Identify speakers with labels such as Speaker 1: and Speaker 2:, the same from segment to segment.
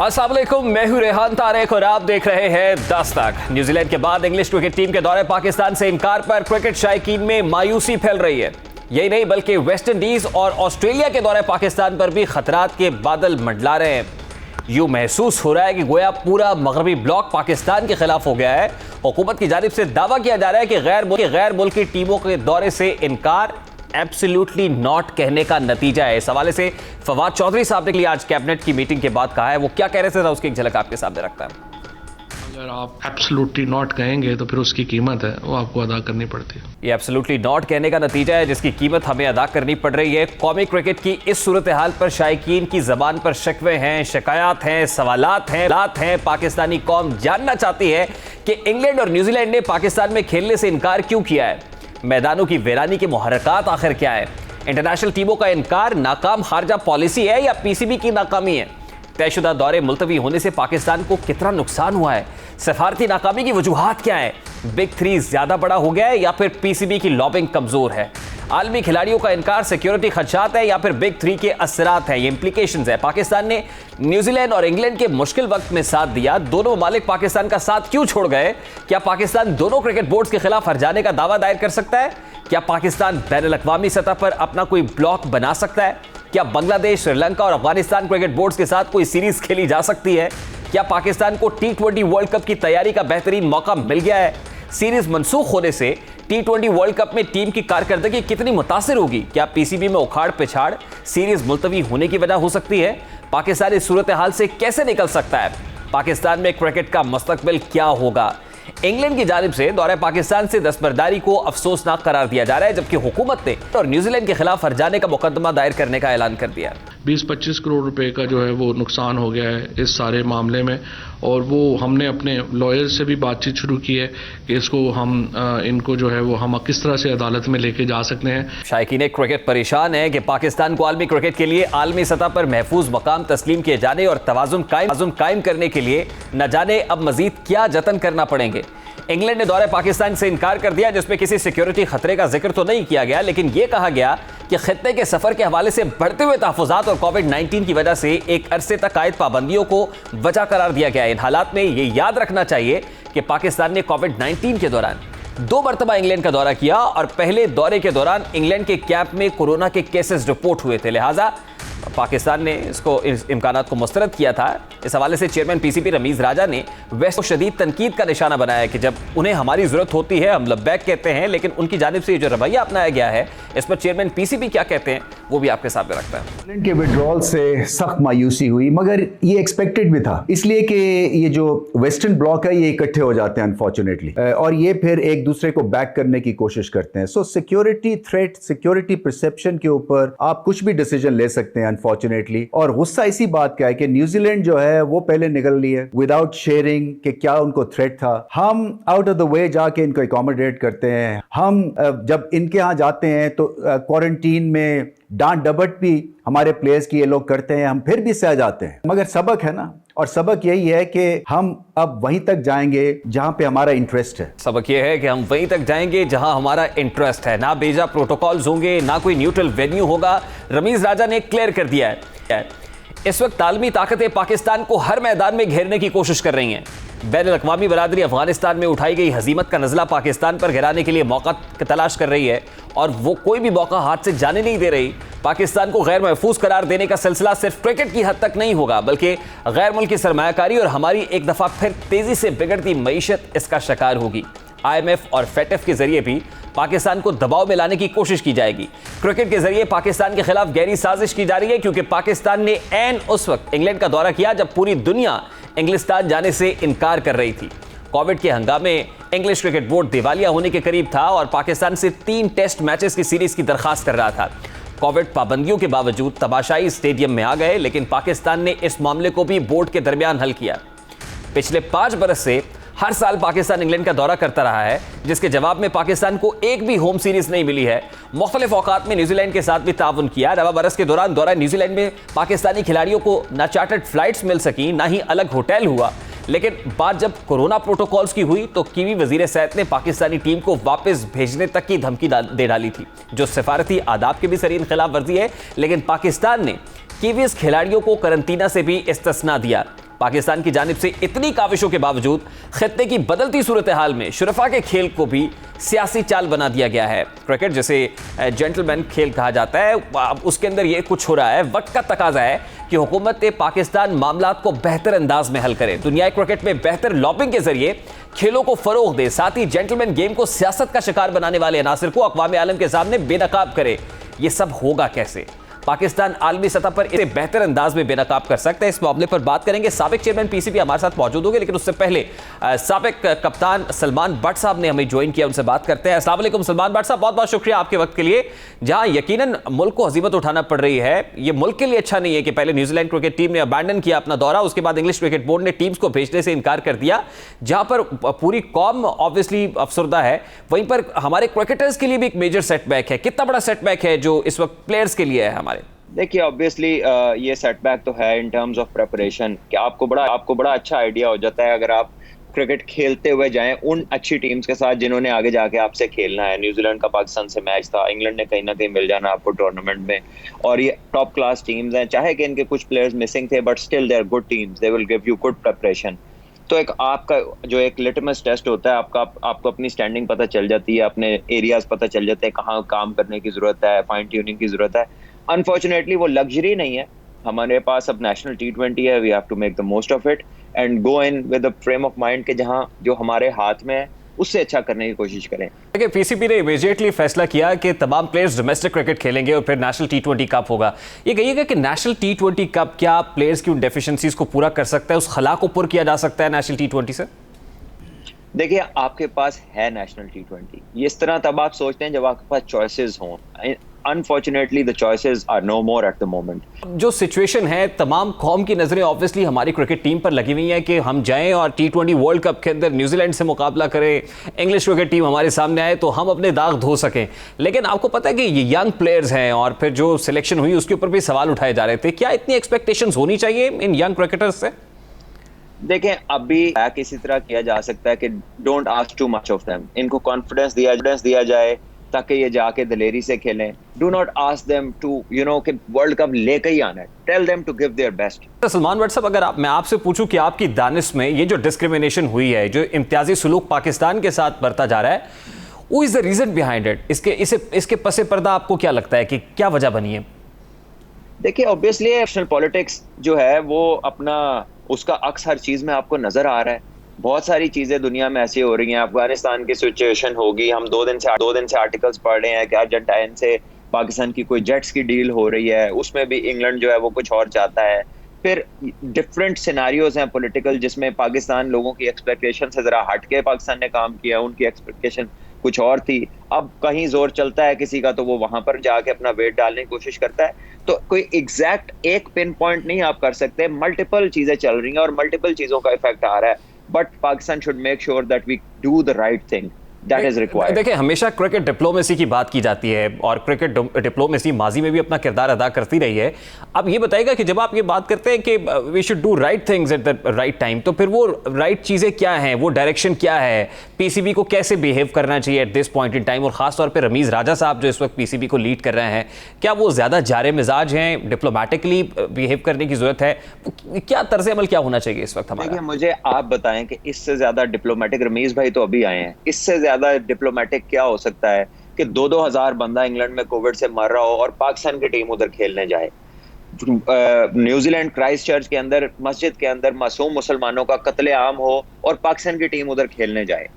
Speaker 1: अस्सलाम वालेकुम, मैं हूं रेहान तारिक और आप देख रहे हैं दस्तक। न्यूजीलैंड के बाद इंग्लिश क्रिकेट टीम के दौरे पाकिस्तान से इनकार पर क्रिकेट शायकीन में मायूसी फैल रही है। यही नहीं बल्कि वेस्ट इंडीज और ऑस्ट्रेलिया के दौरे पाकिस्तान पर भी खतरात के बादल मंडला रहे हैं। यूं महसूस हो रहा है कि गोया पूरा मगरबी ब्लॉक पाकिस्तान के खिलाफ हो गया है। हुकूमत की जानिब से दावा किया जा रहा है कि गैर मुल्की टीमों के दौरे से इनकार एब्सोल्युटली नॉट कहने का नतीजा है। इस हवाले से फवाद चौधरी साहब ने आज कैबिनेट की मीटिंग के बाद कहा है। वो क्या कह रहे थे उसकी एक झलक आपके सामने रखता है।
Speaker 2: अगर आप एब्सोल्युटली नॉट कहेंगे तो फिर उसकी कीमत है वो आपको अदा करनी पड़ती है।
Speaker 1: ये एब्सोल्युटली नॉट कहने का नतीजा है जिसकी कीमत हमें अदा करनी पड़ रही है। कौमी क्रिकेट की इस सूरत हाल पर शायकीन की जबान पर शिकवे हैं, शिकायत हैं, सवालात हैं। पाकिस्तानी कौम जानना चाहती है कि इंग्लैंड और न्यूजीलैंड ने पाकिस्तान में खेलने से इनकार क्यों किया है। मैदानों की वीरानी के मुहर्रकात आखिर क्या है। इंटरनेशनल टीमों का इनकार नाकाम खारजा पॉलिसी है या पीसीबी की नाकामी है। तयशुदा दौरे मुलतवी होने से पाकिस्तान को कितना नुकसान हुआ है। सफारती नाकामी की वजूहात क्या है। बिग थ्री ज्यादा बड़ा हो गया है या फिर पीसीबी की लॉबिंग कमजोर है। आलमी खिलाड़ियों का इनकार सिक्योरिटी खदशात है या फिर बिग थ्री के असरात है। ये इंप्लीकेशंस है। पाकिस्तान ने न्यूजीलैंड और इंग्लैंड के मुश्किल वक्त में साथ दिया। दोनों ममालिक पाकिस्तान का साथ क्यों छोड़ गए। क्या पाकिस्तान दोनों क्रिकेट बोर्ड्स के खिलाफ हरजाने का दावा दायर कर सकता है। क्या पाकिस्तान बैनुल अक़वामी सतह पर अपना कोई ब्लॉक बना सकता है। क्या बांग्लादेश, श्रीलंका और अफगानिस्तान क्रिकेट बोर्ड्स के साथ कोई सीरीज खेली जा सकती है। क्या पाकिस्तान को T20 वर्ल्ड कप की तैयारी का बेहतरीन मौका मिल गया है। सीरीज मनसूख होने से T20 वर्ल्ड कप में टीम की कारकर्दगी कितनी मुतासिर होगी। क्या पीसीबी में उखाड़ पिछाड़ सीरीज मुलतवी होने की वजह हो सकती है। पाकिस्तान इस सूरत हाल से कैसे निकल सकता है। पाकिस्तान में क्रिकेट का मुस्तकबिल क्या होगा। इंग्लैंड की जानिब से दौरे पाकिस्तान से दस्तबरदारी को अफसोसनाक करार दिया जा रहा है जबकि हुकूमत ने और न्यूजीलैंड के खिलाफ हरजाने का मुकदमा दायर करने का ऐलान कर दिया।
Speaker 2: 20-25 करोड़ रुपए का जो है वो नुकसान हो गया है इस सारे मामले में और वो हमने अपने लॉयर से भी बातचीत शुरू की है कि इसको हम इनको जो है वो हम किस तरह से अदालत में लेके जा सकते हैं।
Speaker 1: शायकीन क्रिकेट परेशान है कि पाकिस्तान को आलमी क्रिकेट के लिए आलमी सतह पर महफूज मकाम तस्लीम किए जाने और तवाज़ुन कायम करने के लिए न जाने अब मजीद क्या जतन करना पड़ेंगे। इंग्लैंड ने दौरे पाकिस्तान से इनकार कर दिया जिसमें किसी सिक्योरिटी खतरे का जिक्र तो नहीं किया गया, लेकिन यह कहा गया कि खित्ते के सफर के हवाले से बढ़ते हुए तहफ़्फ़ुज़ात और कोविड-19 की वजह से एक अरसे तक आयद पाबंदियों को वजह करार दिया गया है। इन हालात में यह याद रखना चाहिए कि पाकिस्तान ने कोविड-19 के दौरान 2 मरतबा इंग्लैंड का दौरा किया और पहले दौरे के दौरान इंग्लैंड के कैंप में कोरोना के केसेस रिपोर्ट हुए थे। लिहाजा पाकिस्तान ने इसको इम्कानात को मुस्तरद किया था। इस हवाले से चेयरमैन पीसीबी रमीज राजा ने वेस्ट को शदीद तनकीद का निशाना बनाया कि जब उन्हें हमारी जरूरत होती है हम लब्बैक कहते हैं, लेकिन उनकी जानिब से जो रवैया अपनाया गया है इस पर चेयरमैन पीसीबी क्या कहते हैं वो भी आपके सामने रखता है।
Speaker 3: इंग्लैंड के विड्रॉल से सख्त मायूसी हुई मगर ये एक्सपेक्टेड भी था, इसलिए कि ये जो वेस्टर्न ब्लॉक है ये इकट्ठे हो जाते हैं अनफॉर्चुनेटली और ये फिर एक दूसरे को बैक करने की कोशिश करते हैं। सो सिक्योरिटी थ्रेट, सिक्योरिटी परसेप्शन के ऊपर आप कुछ भी डिसीजन ले सकते हैं अनफॉर्चुनेटली। और गुस्सा इसी बात का है कि न्यूजीलैंड जो है वो पहले निकल ली है विदाउट शेयरिंग कि क्या उनको थ्रेट था। हम आउट ऑफ द वे जाके इनको अकोमोडेट करते हैं। हम जब इनके यहाँ जाते हैं तो क्वारंटीन में डांट डबट भी हमारे प्लेयर्स की ये लोग करते हैं, हम फिर भी सह जाते हैं। मगर सबक है ना, और सबक यही है कि हम अब वहीं तक जाएंगे जहां पे हमारा इंटरेस्ट है।
Speaker 1: सबक यह है कि हम वहीं तक जाएंगे जहां हमारा इंटरेस्ट है। ना बेजा प्रोटोकॉल्स होंगे, ना कोई न्यूट्रल वेन्यू होगा। रमीज राजा ने क्लियर कर दिया है। इस वक्त आलमी ताकतें पाकिस्तान को हर मैदान में घेरने की कोशिश कर रही हैं। बैनुल अक़वामी बरादरी अफगानिस्तान में उठाई गई हजीमत का नज़ला पाकिस्तान पर गिराने के लिए मौका तलाश कर रही है और वो कोई भी मौका हाथ से जाने नहीं दे रही। पाकिस्तान को गैर महफूज करार देने का सिलसिला सिर्फ क्रिकेट की हद तक नहीं होगा बल्कि गैर मुल्की सरमायाकारी और हमारी एक दफ़ा फिर तेज़ी से बिगड़ती मईशत इसका शिकार होगी। IMF और FATF के जरिए भी पाकिस्तान को दबाव में लाने की कोशिश की जाएगी। क्रिकेट के जरिए पाकिस्तान के खिलाफ गहरी साजिश की जा रही है क्योंकि पाकिस्तान ने ऐन उस वक्त इंग्लैंड का दौरा किया जब पूरी दुनिया इंग्लिस्तान जाने से इनकार कर रही थी। कोविड के हंगामे इंग्लिश क्रिकेट बोर्ड दिवालिया होने के करीब था और पाकिस्तान से 3 टेस्ट मैचेस की सीरीज की दरखास्त कर रहा था। कोविड पाबंदियों के बावजूद तमाशाई स्टेडियम में आ गए, लेकिन पाकिस्तान ने इस मामले को भी बोर्ड के दरमियान हल किया। पिछले 5 बरस से हर साल पाकिस्तान इंग्लैंड का दौरा करता रहा है जिसके जवाब में पाकिस्तान को एक भी होम सीरीज नहीं मिली है। मुख्तलिफ औकात में न्यूजीलैंड के साथ भी ताउन किया। रवा बरस के दौरान दौरा न्यूजीलैंड में पाकिस्तानी खिलाड़ियों को ना चार्टर्ड फ्लाइट्स मिल सकी ना ही अलग होटल हुआ, लेकिन बात जब कोरोना प्रोटोकॉल्स की हुई तो कीवी वजीर सेहत ने पाकिस्तानी टीम को वापस भेजने तक की धमकी दे डाली थी, जो सिफारती आदाब के भी सरीन खिलाफ वर्जी है। लेकिन पाकिस्तान ने कीवीज खिलाड़ियों को करंतना से भी इस्तिस्ना दिया। पाकिस्तान की जानिब से इतनी काविशों के बावजूद खित्ते की बदलती सूरत हाल में शुरफा के खेल को भी सियासी चाल बना दिया गया है। क्रिकेट जैसे जेंटलमैन खेल कहा जाता है, अब उसके अंदर ये कुछ हो रहा है। वक्त का तकाजा है कि हुकूमत पाकिस्तान मामलात को बेहतर अंदाज में हल करे, दुनियाई क्रिकेट में बेहतर लॉबिंग के जरिए खेलों को फरोग दे, साथ ही जेंटलमैन गेम को सियासत का शिकार बनाने वाले अनासिर को अक़वाम आलम के सामने बेनकाब करे। ये सब होगा कैसे? पाकिस्तान आलमी सतह पर इसे बेहतर अंदाज में बेनकाब कर सकता है। इस मामले पर बात करेंगे। साबिक चेयरमैन पीसीबी हमारे साथ मौजूद होंगे, लेकिन उससे पहले साबिक कप्तान सलमान भट्ट साहब ने हमें ज्वाइन किया, उनसे बात करते हैं। अस्सलाम वालेकुम सलमान भट्ट साहब, बहुत बहुत शुक्रिया आपके वक्त के लिए। जहां यकीनन मुल्क को हजीमत उठाना पड़ रही है, ये मुल्क के लिए अच्छा नहीं है कि पहले न्यूजीलैंड क्रिकेट टीम ने अबैंडन किया अपना दौरा, उसके बाद इंग्लिश क्रिकेट बोर्ड ने टीम्स को भेजने से इनकार कर दिया, जहां पर पूरी कौम ऑब्वियसली अफसरदा है। वहीं पर हमारे क्रिकेटर्स के लिए भी एक मेजर सेटबैक है। कितना बड़ा सेटबैक है जो इस वक्त प्लेयर्स के लिए है हमारे?
Speaker 4: देखिए, ऑब्वियसली ये सेटबैक तो है इन टर्म्स ऑफ प्रेपरेशन कि आपको बड़ा अच्छा आइडिया हो जाता है अगर आप क्रिकेट खेलते हुए जाएं उन अच्छी टीम्स के साथ जिन्होंने आगे जाके आपसे खेलना है। न्यूजीलैंड का पाकिस्तान से मैच था, इंग्लैंड ने कहीं ना कहीं मिल जाना आपको टूर्नामेंट में, और ये टॉप क्लास टीम्स हैं, चाहे कि इनके कुछ प्लेयर्स मिसिंग थे but still they are good teams, they will give you good preparation. तो एक आपका जो एक लिटमस टेस्ट होता है, आपको अपनी स्टैंडिंग पता चल जाती है, अपने एरियाज पता चल जाते हैं, कहाँ काम करने की जरूरत है, फाइन ट्यूनिंग की जरूरत है। अनफॉर्चुनेटली वो लग्जरी नहीं है हमारे पास, अब नेशनल T20 है, we have to make the most of it and go in with the frame of mind के जहां जो हमारे हाथ में है उससे अच्छा करने की कोशिश करें।
Speaker 1: देखिए, पीसीबी ने इमीडिएटली फैसला किया कि तमाम प्लेयर्स डोमेस्टिक क्रिकेट खेलेंगे और फिर नेशनल T20 कप होगा। ये कहिएगा कि नेशनल T20 कप क्या प्लेयर्स की उन डेफिशिएंसीज को पूरा कर सकता है, उस खला को पूरा किया जा सकता है नेशनल T20 से?
Speaker 4: देखिए, आपके पास है नेशनल T20, ये इस तरह तब आप सोचते हैं जब आपके पास चॉइसेस हों। Unfortunately, the choices are no more at the moment.
Speaker 1: जो सिचुएशन है, तमाम कौम की नजरें ऑब्वियसली हमारी क्रिकेट टीम पर लगी हुई हैं कि हम जाएं और T20 वर्ल्ड कप के अंदर न्यूजीलैंड से मुकाबला करें, इंग्लिश क्रिकेट टीम हमारे सामने आए तो हम अपने दाग धो सकें। लेकिन आपको पता है कि ये यंग प्लेयर्स हैं और फिर जो सिलेक्शन हुई उसके ऊपर भी सवाल उठाए जा रहे थे। क्या इतनी एक्सपेक्टेशंस होनी चाहिए इन यंग क्रिकेटर्स से?
Speaker 4: देखें, अभी किसी तरह किया जा सकता है कि don't ask too much of them, इनको कॉन्फिडेंस दिया जाए ताकि ये जाके दलेरी से खेलें। Do not ask them to कि वर्ल्ड कप लेके ही आना है, tell them to give their best.
Speaker 1: Salman Bhatt साहब, अगर मैं आपसे पूछूं कि आपकी दानिश में ये जो डिस्क्रिमिनेशन हुई है, जो इम्तियाजी सुलूक पाकिस्तान के साथ बरता जा रहा है, वो is the reason behind it, इसके पसे पर्दा आपको क्या लगता है कि क्या वजह बनी है?
Speaker 4: देखिए, ऑब्वियसली नेशनल पॉलिटिक्स जो है वो अपना उसका अक्स हर चीज में आपको नजर आ रहा है। बहुत सारी चीजें दुनिया में ऐसी हो रही हैं, अफगानिस्तान की सिचुएशन होगी, हम दो दिन से आर्टिकल्स पढ़ रहे हैं कि अर्जेंटाइन से पाकिस्तान की कोई जेट्स की डील हो रही है, उसमें भी इंग्लैंड जो है वो कुछ और चाहता है। फिर डिफरेंट सिनारियोज हैं पॉलिटिकल, जिसमें पाकिस्तान लोगों की एक्सपेक्टेशन से जरा हट के पाकिस्तान ने काम किया, उनकी एक्सपेक्टेशन कुछ और थी। अब कहीं जोर चलता है किसी का तो वो वहां पर जाके अपना वेट डालने की कोशिश करता है। तो कोई एग्जैक्ट एक पिन पॉइंट नहीं आप कर सकते, मल्टीपल चीजें चल रही हैं और मल्टीपल चीजों का इफेक्ट आ रहा है, but Pakistan should make sure that we do the right thing.
Speaker 1: देखिए, हमेशा क्रिकेट डिप्लोमेसी की बात की जाती है और क्रिकेट डिप्लोमेसी माजी में भी अपना किरदार अदा करती रही है। अब ये बताइएगा कि जब आप ये बात करते हैं कि we should do right things at the right time, तो फिर वो राइट चीज़ें क्या हैं, वो डायरेक्शन क्या है, पीसीबी को कैसे बिहेव करना चाहिए at this point in time? और खासतौर पर रमीज़ राजा साहब जो इस वक्त पीसीबी को लीड कर रहे हैं, क्या वो ज़्यादा जारे मिजाज हैं, डिप्लोमेटिकली बिहेव करने की ज़रूरत है? क्या तर्ज अमल क्या होना चाहिए इस वक्त हमारा?
Speaker 4: मुझे आप बताएं कि इससे ज़्यादा डिप्लोमेटिक, रमीज़ भाई तो अभी आए हैं, इससे ज्यादा डिप्लोमेटिक क्या हो सकता है कि 2,000 बंदा इंग्लैंड में कोविड से मर रहा हो और पाकिस्तान की टीम उधर खेलने जाए। न्यूजीलैंड क्राइस्ट चर्च के अंदर मस्जिद के अंदर मासूम मुसलमानों का कत्लेआम हो और पाकिस्तान की टीम उधर खेलने जाए।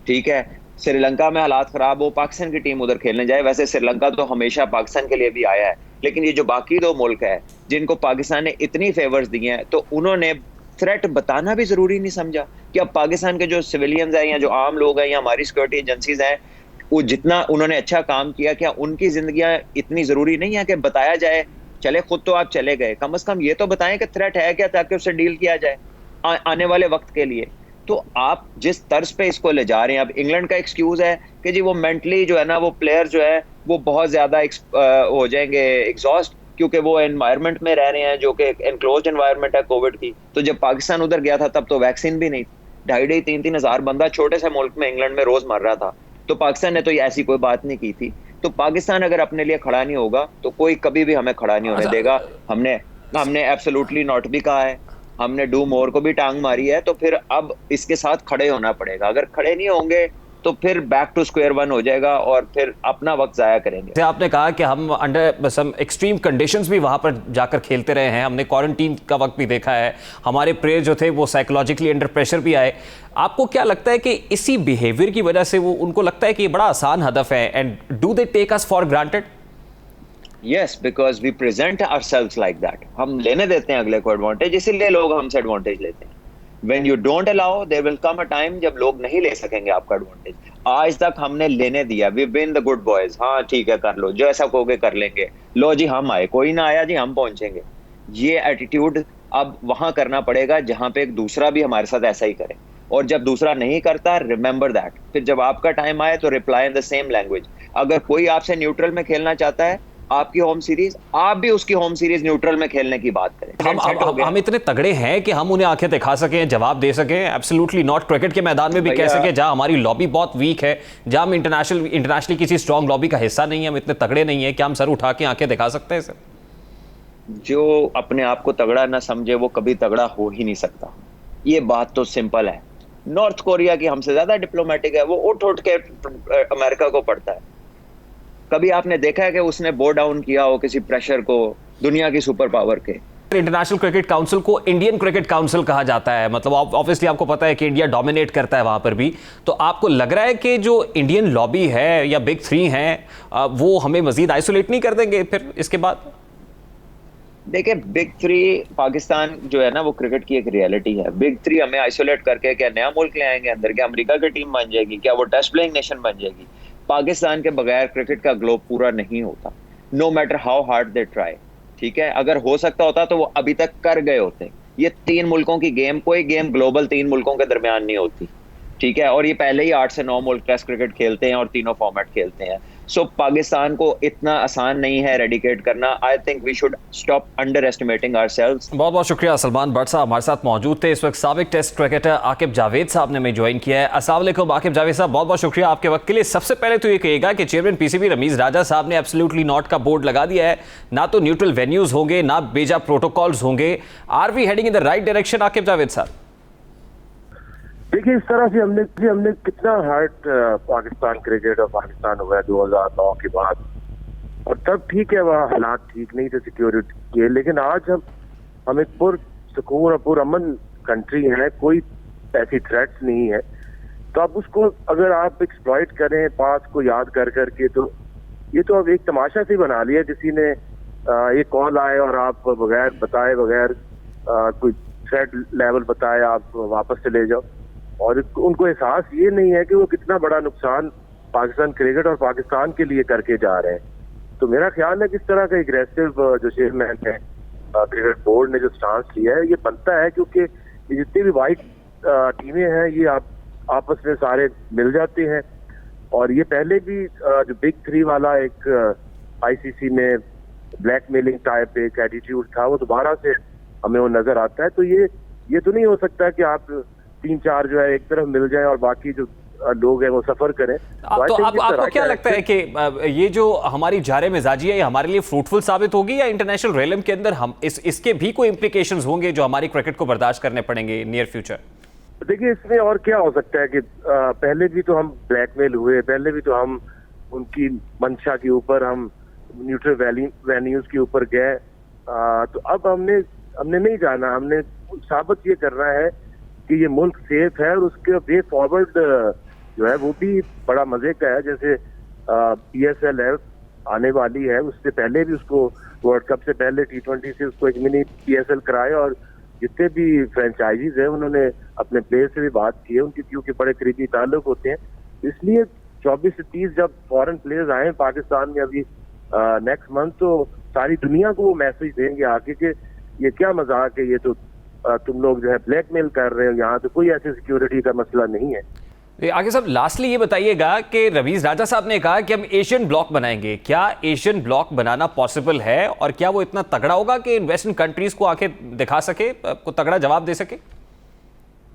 Speaker 4: ठीक है, श्रीलंका में हालात खराब हो, पाकिस्तान की टीम उधर खेलने जाए। वैसे श्रीलंका तो हमेशा पाकिस्तान के लिए भी आया है, लेकिन ये जो बाकी दो मुल्क है जिनको पाकिस्तान ने इतनी फेवर्स दिए हैं, तो उन्होंने थ्रेट बताना भी जरूरी नहीं समझा कि अब पाकिस्तान के जो सिविलियंस हैं या जो आम लोग हैं या हमारी सिक्योरिटी एजेंसीज हैं, वो जितना उन्होंने अच्छा काम किया, क्या उनकी जिंदगियां इतनी जरूरी नहीं है कि बताया जाए? चले खुद तो आप चले गए, कम से कम ये तो बताएं कि थ्रेट है क्या, ताकि उससे डील किया जाए आने वाले वक्त के लिए। तो आप जिस तर्ज पे इसको ले जा रहे हैं, अब इंग्लैंड का एक्सक्यूज है कि जी वो मेंटली जो है ना, वो प्लेयर जो है वो बहुत ज्यादा हो जाएंगे एग्जॉस्ट, क्योंकि वो एनवायरनमेंट में रह रहे हैं जो कि एनक्लोज्ड एनवायरनमेंट है कोविड की। तो जब पाकिस्तान उधर गया था तब तो वैक्सीन भी नहीं, 2,500-3,000 हज़ार बंदा छोटे से मुल्क में इंग्लैंड में रोज मर रहा था। तो पाकिस्तान ने तो ऐसी कोई बात नहीं की थी। तो पाकिस्तान अगर अपने लिए खड़ा नहीं होगा तो कोई कभी भी हमें खड़ा नहीं होने देगा। हमने एब्सोल्युटली नॉट भी कहा है हमने डू मोर को भी टांग मारी है, तो फिर अब इसके साथ खड़े होना पड़ेगा। अगर खड़े नहीं होंगे तो फिर बैक टू स्क्वायर वन हो जाएगा और फिर अपना वक्त जाया करेंगे।
Speaker 1: जैसे आपने कहा कि हम अंडर सम एक्सट्रीम कंडीशंस भी वहां पर जाकर खेलते रहे हैं, हमने क्वारंटीन का वक्त भी देखा है, हमारे प्लेयर जो थे वो साइकोलॉजिकली अंडर प्रेशर भी आए। आपको क्या लगता है कि इसी बिहेवियर की वजह से वो उनको लगता है कि ये बड़ा आसान हदफ है, and do they take us for granted?
Speaker 4: Yes, because we present ourselves like that. हम लेने देते हैं अगले को एडवांटेज, इसीलिए लोग हमसे एडवांटेज लेते हैं। When you don't allow, there will come a time जब लोग नहीं ले सकेंगे आपका एडवांटेज। आज तक हमने लेने दिया, we've been the good boys। हाँ ठीक है, कर लो, जो ऐसा कहोगे कर लेंगे, लो जी हम आए, कोई ना आया जी हम पहुंचेंगे। ये एटीट्यूड अब वहां करना पड़ेगा जहां पे एक दूसरा भी हमारे साथ ऐसा ही करे, और जब दूसरा नहीं करता, रिमेंबर दैट, फिर जब आपका टाइम आए तो reply in the same language. अगर कोई आपसे न्यूट्रल में खेलना चाहता है आपकी होम सीरीज, आप भी उसकी होम सीरीज न्यूट्रल में खेलने की बात करें।
Speaker 1: हम इतने तगड़े हैं कि हम उन्हें आंखें दिखा सकें, जवाब दे सकें? Absolutely not. क्रिकेट के मैदान में भी कह सकें जहां हमारी लॉबी बहुत वीक है, जहां हम इंटरनेशनली किसी स्ट्रॉन्ग लॉबी का हिस्सा नहीं है, हम इतने तगड़े नहीं है, क्या हम सर उठा के आंखें दिखा सकते हैं सर?
Speaker 4: जो अपने आप को तगड़ा ना समझे वो कभी तगड़ा हो ही नहीं सकता। ये बात तो सिंपल है। नॉर्थ कोरिया की हमसे ज्यादा डिप्लोमेटिक है, वो उठ उठ के अमेरिका को पढ़ता है। कभी आपने देखा है कि उसने बो डाउन किया हो किसी प्रेशर को दुनिया की सुपर पावर के?
Speaker 1: इंटरनेशनल क्रिकेट काउंसिल को इंडियन क्रिकेट काउंसिल कहा जाता है, मतलब ऑब्वियसली आपको पता है कि इंडिया डोमिनेट करता है वहां पर भी। तो आपको लग रहा है कि जो इंडियन लॉबी है या बिग थ्री हैं वो हमें मजीद आइसोलेट नहीं कर देंगे फिर इसके बाद?
Speaker 4: देखिए, बिग थ्री पाकिस्तान जो है ना, वो क्रिकेट की एक रियलिटी है। बिग थ्री हमें आइसोलेट करके क्या नया मुल्क ले आएंगे अंदर? क्या अमेरिका की टीम बन जाएगी? क्या वो टेस्ट प्लेइंग नेशन बन जाएगी? पाकिस्तान के बगैर क्रिकेट का ग्लोब पूरा नहीं होता, no matter how hard they try. ठीक है, अगर हो सकता होता तो वो अभी तक कर गए होते। ये 3 मुल्कों की गेम, कोई गेम ग्लोबल 3 मुल्कों के दरमियान नहीं होती। ठीक है, और ये पहले ही 8 से 9 मुल्क टेस्ट क्रिकेट खेलते हैं और तीनों फॉर्मेट खेलते हैं। सो पाकिस्तान को इतना आसान नहीं है रेडिकेट करना। I think we should stop underestimating ourselves.
Speaker 1: बहुत बहुत शुक्रिया। सलमान भट्ट साहब हमारे साथ मौजूद थे। इस वक्त साबिक टेस्ट क्रिकेटर आकिब जावेद साहब ने हमें ज्वाइन किया है। अस्सलाम वालेकुम आकिब जावेद साहब, बहुत बहुत शुक्रिया आपके वक्त के लिए। सबसे पहले तो ये कहिएगा कि चेयरमैन पीसीबी रमीज राजा साहब ने एब्सोल्युटली नॉट का बोर्ड लगा दिया है, ना तो न्यूट्रल वेन्यूज होंगे ना बेजा प्रोटोकॉल्स होंगे। Are we heading in the right direction Aqib Javed साहब?
Speaker 5: देखिए, इस तरह से हमने कितना हर्ट पाकिस्तान क्रिकेट और पाकिस्तान हुआ 2009 के बाद, और तब ठीक है वहाँ हालात ठीक नहीं थे सिक्योरिटी के, लेकिन आज हम एक पुरसुकून और पुरअमन कंट्री है, कोई ऐसी थ्रेट्स नहीं है। तो अब उसको अगर आप एक्सप्लॉइट करें पास को याद कर करके, तो ये तो अब एक तमाशा से बना लिया। किसी ने एक कॉल आए और आप बगैर बताए, बगैर कोई थ्रेट लेवल बताए आप वापस चले जाओ, और उनको एहसास ये नहीं है कि वो कितना बड़ा नुकसान पाकिस्तान क्रिकेट और पाकिस्तान के लिए करके जा रहे हैं। तो मेरा ख्याल है कि इस तरह का एग्रेसिव जो चेयरमैन है क्रिकेट बोर्ड ने जो स्टांस लिया है, ये बनता है, क्योंकि ये जितनी भी वाइट टीमें हैं ये आपस में सारे मिल जाते हैं। और ये पहले भी जो बिग थ्री वाला एक आईसीसी में ब्लैकमेलिंग टाइप एक एटीट्यूड था, वो दोबारा से हमें वो नजर आता है। तो ये तो नहीं हो सकता कि आप 3-4 जो है एक तरफ मिल जाए और बाकी जो लोग हैं वो सफर करें।
Speaker 1: तो आपको क्या लगता है कि ये जो हमारी जारे मिजाजी है ये हमारे लिए फ्रूटफुल साबित होगी, या इंटरनेशनल रेलम के अंदर हम इसके भी कोई इंप्लीकेशंस होंगे जो हमारी क्रिकेट को बर्दाश्त करने पड़ेंगे नियर फ्यूचर?
Speaker 5: देखिए, इसमें और क्या हो सकता है कि पहले भी तो हम ब्लैकमेल हुए, पहले भी तो हम उनकी मंशा के ऊपर हम न्यूट्रल वेन्यूज के ऊपर गए। तो अब हमने नहीं जाना, हमने साबित ये करना है कि ये मुल्क सेफ है, और उसके वे फॉरवर्ड जो है वो भी बड़ा मजे का है। जैसे PSL है आने वाली है, उससे पहले भी उसको वर्ल्ड कप से पहले T20 से उसको एक मिनी PSL कराए, और जितने भी फ्रेंचाइजीज हैं उन्होंने अपने प्लेयर से भी बात की है उनकी, क्योंकि बड़े करीबी ताल्लुक होते हैं। इसलिए 24 से 30 जब फॉरेन प्लेयर्स आए पाकिस्तान में अभी नेक्स्ट मंथ, तो सारी दुनिया को वो मैसेज देंगे आके कि ये क्या मजाक है, ये तो तुम लोग जो है ब्लैकमेल कर रहे हो, यहाँ तो कोई ऐसी सिक्योरिटी का मसला नहीं है।
Speaker 1: आगे साहब लास्टली ये बताइएगा कि रमीज राजा साहब ने कहा कि हम एशियन ब्लॉक बनाएंगे, क्या एशियन ब्लॉक बनाना पॉसिबल है, और क्या वो इतना तगड़ा होगा कि इन वेस्टर्न कंट्रीज को आके दिखा सके, को तगड़ा जवाब दे सके?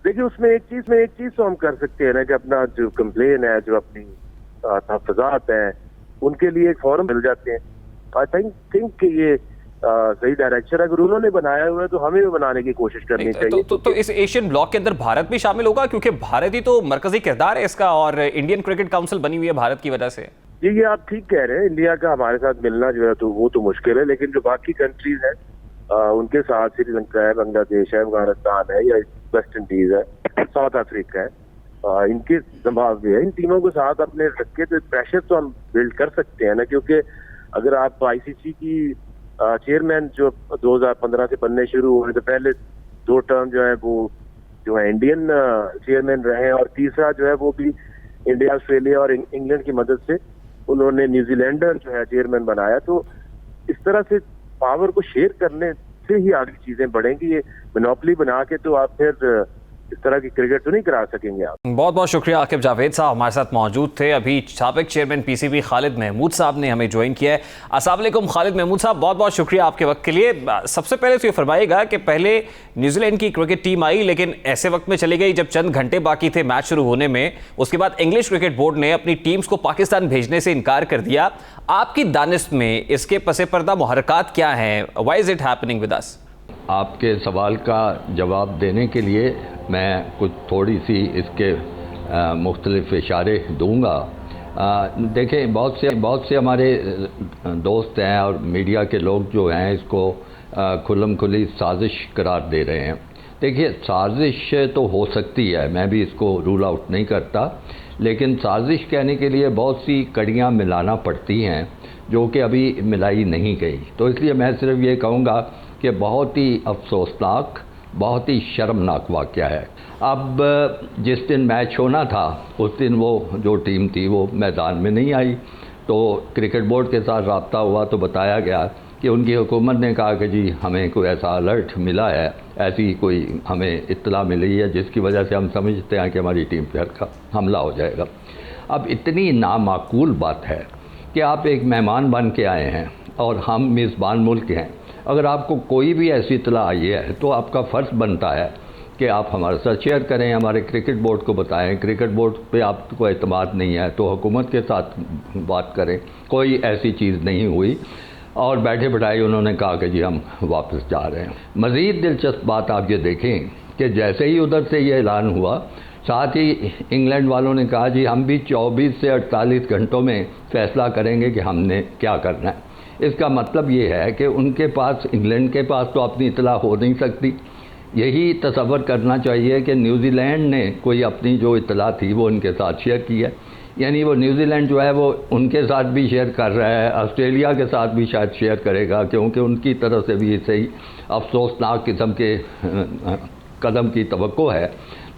Speaker 5: देखिए, उसमें एक चीज तो हम कर सकते हैं ना कि अपना जो कंप्लेन है, जो अपनी तहफ़्फ़ुज़ात है, उनके लिए एक फॉरम मिल जाते हैं। आई थिंक कि ये सही डायरेक्शन अगर उन्होंने बनाया हुआ है तो हमें भी बनाने की कोशिश करनी चाहिए।
Speaker 1: तो इस एशियन ब्लॉक के अंदर भारत भी शामिल होगा, क्योंकि भारत ही तो मरकजी किरदार है इसका, और इंडियन क्रिकेट काउंसिल बनी हुई है भारत की वजह से।
Speaker 5: ये आप ठीक कह रहे हैं, इंडिया का हमारे साथ मिलना जो है तो वो तो मुश्किल है, लेकिन जो बाकी कंट्रीज हैं उनके साथ श्रीलंका है, बांग्लादेश है, अफगानिस्तान है, या वेस्ट इंडीज है, साउथ अफ्रीका है, इनके संभाव्य है। इन टीमों को साथ अपने रख के तो प्रेशर तो हम बिल्ड कर सकते हैं ना, क्योंकि अगर आप आईसीसी की चेयरमैन जो 2015 से बनने शुरू हुए तो पहले 2 टर्म जो है वो जो है इंडियन चेयरमैन रहे हैं, और तीसरा जो है वो भी इंडिया, ऑस्ट्रेलिया और इंग्लैंड की मदद से उन्होंने न्यूजीलैंडर जो है चेयरमैन बनाया। तो इस तरह से पावर को शेयर करने से ही आगे चीजें बढ़ेंगी। ये मोनोपोली बना के तो आप फिर इस तरह की क्रिकेट तो नहीं करा सकेंगे आप।
Speaker 1: बहुत बहुत शुक्रिया आकिब जावेद साहब हमारे साथ मौजूद थे। अभी साबिक चेयरमैन पीसीबी खालिद महमूद साहब ने हमें ज्वाइन किया है। अस्सलाम वालेकुम खालिद महमूद साहब, बहुत बहुत शुक्रिया आपके वक्त के लिए। सबसे पहले तो ये फरमाइएगा कि पहले न्यूजीलैंड की क्रिकेट टीम आई, लेकिन ऐसे वक्त में चली गई जब चंद घंटे बाकी थे मैच शुरू होने में। उसके बाद इंग्लिश क्रिकेट बोर्ड ने अपनी टीम्स को पाकिस्तान भेजने से इनकार कर दिया। आपकी दानिश में इसके पसे पर्दा मुहरकात क्या हैं? Why is it happening with us?
Speaker 6: आपके सवाल का जवाब देने के लिए मैं कुछ थोड़ी सी इसके मुख्तलिफ इशारे दूंगा। देखें, बहुत से हमारे दोस्त हैं और मीडिया के लोग जो हैं इसको खुल्लम खुली साजिश करार दे रहे हैं। देखिए, साजिश तो हो सकती है, मैं भी इसको रूल आउट नहीं करता, लेकिन साजिश कहने के लिए बहुत सी कड़ियाँ मिलाना पड़ती हैं जो कि अभी मिलाई नहीं गई। तो इसलिए मैं सिर्फ ये कहूँगा कि बहुत ही अफसोसनाक, बहुत ही शर्मनाक वाक़या है। अब जिस दिन मैच होना था उस दिन वो जो टीम थी वो मैदान में नहीं आई, तो क्रिकेट बोर्ड के साथ रब्ता हुआ तो बताया गया कि उनकी हुकूमत ने कहा कि जी हमें कोई ऐसा अलर्ट मिला है, ऐसी कोई हमें इत्तला मिली है जिसकी वजह से हम समझते हैं कि हमारी टीम पर हमला हो जाएगा। अब इतनी नामाकूल बात है कि आप एक मेहमान बन के आए हैं और हम मेज़बान मुल्क हैं। अगर आपको कोई भी ऐसी इत्तला आई है तो आपका फ़र्ज़ बनता है कि आप हमारे साथ शेयर करें, हमारे क्रिकेट बोर्ड को बताएं। क्रिकेट बोर्ड पे आपको एतमाद नहीं है तो हुकूमत के साथ बात करें। कोई ऐसी चीज़ नहीं हुई और बैठे बिठाए उन्होंने कहा कि जी हम वापस जा रहे हैं। मज़ीद दिलचस्प बात आप ये देखें कि जैसे ही उधर से ये ऐलान हुआ, साथ ही इंग्लैंड वालों ने कहा जी हम भी 24 से 48 घंटों में फ़ैसला करेंगे कि हमने क्या करना है। इसका मतलब ये है कि उनके पास, इंग्लैंड के पास तो अपनी इत्तला हो नहीं सकती। यही तसव्वुर करना चाहिए कि न्यूजीलैंड ने कोई अपनी जो इत्तला थी वो उनके साथ शेयर की है, यानी वो न्यूजीलैंड जो है वो उनके साथ भी शेयर कर रहा है, ऑस्ट्रेलिया के साथ भी शायद शेयर करेगा, क्योंकि उनकी तरफ से भी सही अफसोसनाक किस्म के कदम की तवक्को है।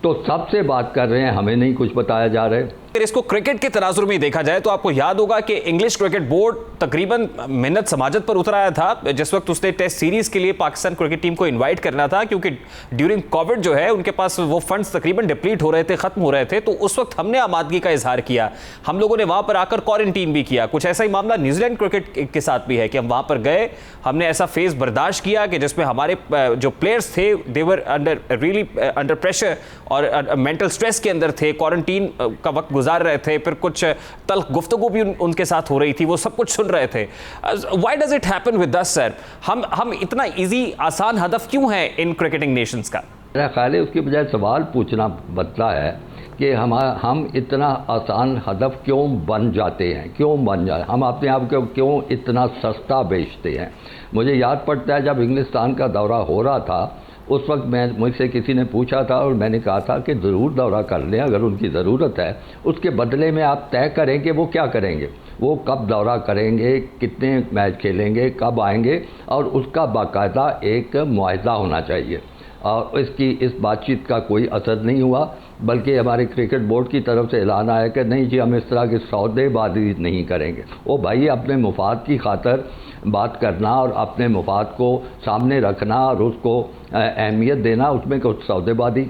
Speaker 6: तो सबसे बात कर रहे हैं, हमें नहीं कुछ बताया जा रहा है।
Speaker 1: अगर इसको क्रिकेट के तनाजुर में देखा जाए तो आपको याद होगा कि इंग्लिश क्रिकेट बोर्ड तकरीबन मिन्नत समाजत पर उतर आया था जिस वक्त उसने टेस्ट सीरीज के लिए पाकिस्तान क्रिकेट टीम को इनवाइट करना था, क्योंकि ड्यूरिंग कोविड जो है उनके पास वो फंड्स तकरीबन डिप्लीट हो रहे थे, खत्म हो रहे थे। तो उस वक्त हमने आमादगी का इजहार किया, हम लोगों ने वहां पर आकर क्वारंटीन भी किया। कुछ ऐसा ही मामला न्यूजीलैंड क्रिकेट के साथ भी है कि हम वहां पर गए, हमने ऐसा फेज बर्दाश्त किया कि जिसमें हमारे जो प्लेयर्स थे दे वर रियली अंडर प्रेशर और मेंटल स्ट्रेस के अंदर थे, क्वारंटीन का वक्त गुजार रहे थे, फिर कुछ तल्ख गुफ्तगू भी उनके साथ हो रही थी, वो सब कुछ सुन रहे थे। Why does it happen with us sir? हम इतना इजी, आसान हदफ क्यों है इन क्रिकेटिंग नेशंस का?
Speaker 6: मेरा ख्याल है उसकी बजाय सवाल पूछना बनता है कि हम इतना आसान हदफ क्यों बन जाते हैं, हम अपने आप को क्यों इतना सस्ता बेचते हैं। मुझे याद पड़ता है जब इंग्लिस्तान का दौरा हो रहा था उस वक्त मुझसे किसी ने पूछा था और मैंने कहा था कि ज़रूर दौरा कर लें अगर उनकी ज़रूरत है, उसके बदले में आप तय करें कि वो क्या करेंगे, वो कब दौरा करेंगे, कितने मैच खेलेंगे, कब आएंगे, और उसका बाकायदा एक मुआहदा होना चाहिए। और इस बातचीत का कोई असर नहीं हुआ, बल्कि हमारे क्रिकेट बोर्ड की तरफ से ऐलान आया कि नहीं जी हम इस तरह के सौदेबाजी नहीं करेंगे। वो भाई अपने मुफाद की खातर बात करना और अपने मुफाद को सामने रखना और उसको अहमियत देना, उसमें कुछ सौदेबाजी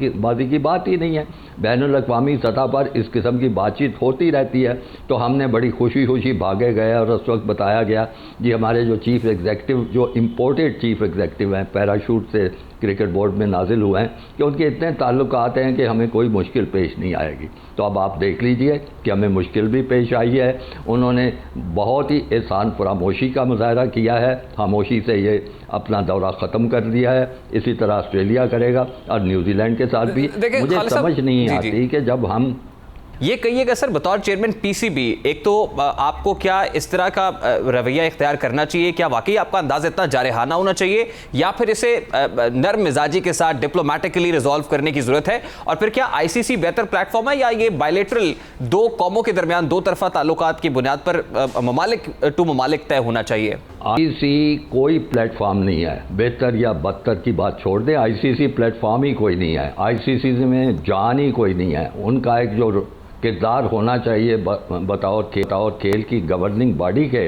Speaker 6: की बात ही नहीं है। बैनुल-अक़वामी सतह पर इस किस्म की बातचीत होती रहती है। तो हमने बड़ी खुशी भागे गए और उस वक्त बताया गया जी हमारे जो चीफ़ एग्जीक्यूटिव, जो इम्पोर्टेड चीफ़ एग्जीक्यूटिव हैं, पैराशूट से क्रिकेट बोर्ड में नाजिल हुए हैं, कि उनके इतने ताल्लुकात हैं कि हमें कोई मुश्किल पेश नहीं आएगी। तो अब आप देख लीजिए कि हमें मुश्किल भी पेश आई है। उन्होंने बहुत ही एहसान फरामोशी का मुजाहरा किया है, खामोशी से ये अपना दौरा ख़त्म कर दिया है। इसी तरह ऑस्ट्रेलिया करेगा और न्यूजीलैंड के साथ भी। मुझे समझ नहीं आती कि जब हम
Speaker 1: ये कहिएगा सर, बतौर चेयरमैन पीसीबी, एक तो आपको क्या इस तरह का रवैया इख्तियार करना चाहिए? क्या वाकई आपका अंदाज इतना जारहाना होना चाहिए, या फिर इसे नर्म मिजाजी के साथ डिप्लोमेटिकली रिजॉल्व करने की जरूरत है? और फिर क्या आईसीसी बेहतर प्लेटफॉर्म है, या ये बायलेटरल दो कौमों के दरमियान दो तरफा ताल्लुकात की बुनियाद पर ममालिक टू ममालिक तय होना चाहिए?
Speaker 6: आईसीसी कोई प्लेटफॉर्म नहीं है। बेहतर या बदतर की बात छोड़ दें, आईसीसी प्लेटफॉर्म ही कोई नहीं है। आईसीसी में जान ही कोई नहीं है। उनका एक जो किरदार होना चाहिए बतौर खेल की गवर्निंग बॉडी के,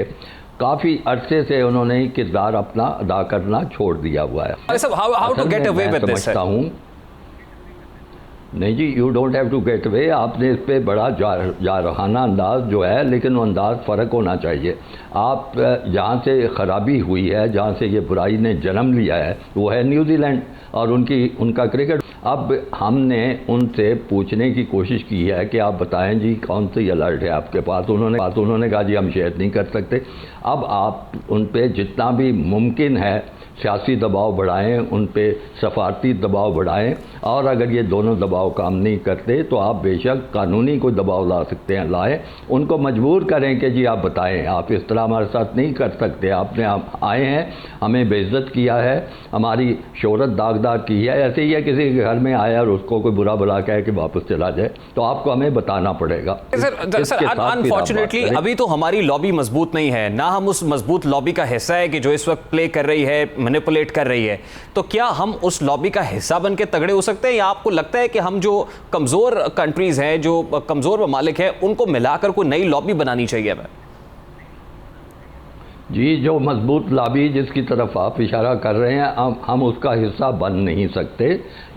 Speaker 6: काफ़ी अरसे से उन्होंने ही किरदार अपना अदा करना छोड़ दिया हुआ है।
Speaker 1: How to get away with this?
Speaker 6: समझता हूँ नहीं जी, you don't have to get away. आपने इस पर बड़ा जारहाना अंदाज जो है, लेकिन वो अंदाज फ़र्क होना चाहिए। आप जहाँ से ख़राबी हुई है, जहाँ से ये बुराई ने जन्म लिया है, वो है न्यूजीलैंड और उनका क्रिकेट। अब हमने उनसे पूछने की कोशिश की है कि आप बताएं जी कौन सी अलर्ट है आपके पास। उन्होंने कहा जी हम शेयर नहीं कर सकते। अब आप उन पे जितना भी मुमकिन है सियासी दबाव बढ़ाएं, उन पे सफारती दबाव बढ़ाएं, और अगर ये दोनों दबाव काम नहीं करते तो आप बेशक कानूनी कोई दबाव ला सकते हैं, लाएं, उनको मजबूर करें कि जी आप बताएं, आप इस तरह हमारे साथ नहीं कर सकते। आपने आए हैं, हमें बेइज्जत किया है, हमारी शोहरत दागदार की है। ऐसे ही है किसी के घर में आया और उसको कोई बुरा भला कहे कि वापस चला जाए, तो आपको हमें बताना पड़ेगा।
Speaker 1: सर अनफॉर्चुनेटली अभी तो हमारी लॉबी मजबूत नहीं है, ना हम उस मजबूत लॉबी का हिस्सा है कि जो इस वक्त प्ले कर रही है, मैनिपुलेट कर रही है। तो क्या हम उस लॉबी का हिस्सा बन के तगड़े हो सकते हैं, या आपको लगता है कि हम जो कमजोर कंट्रीज हैं, जो कमजोर ममालिक हैं, उनको मिलाकर कोई नई लॉबी बनानी चाहिए हमें?
Speaker 6: जी, जो मजबूत लॉबी जिसकी तरफ आप इशारा कर रहे हैं, हम उसका हिस्सा बन नहीं सकते।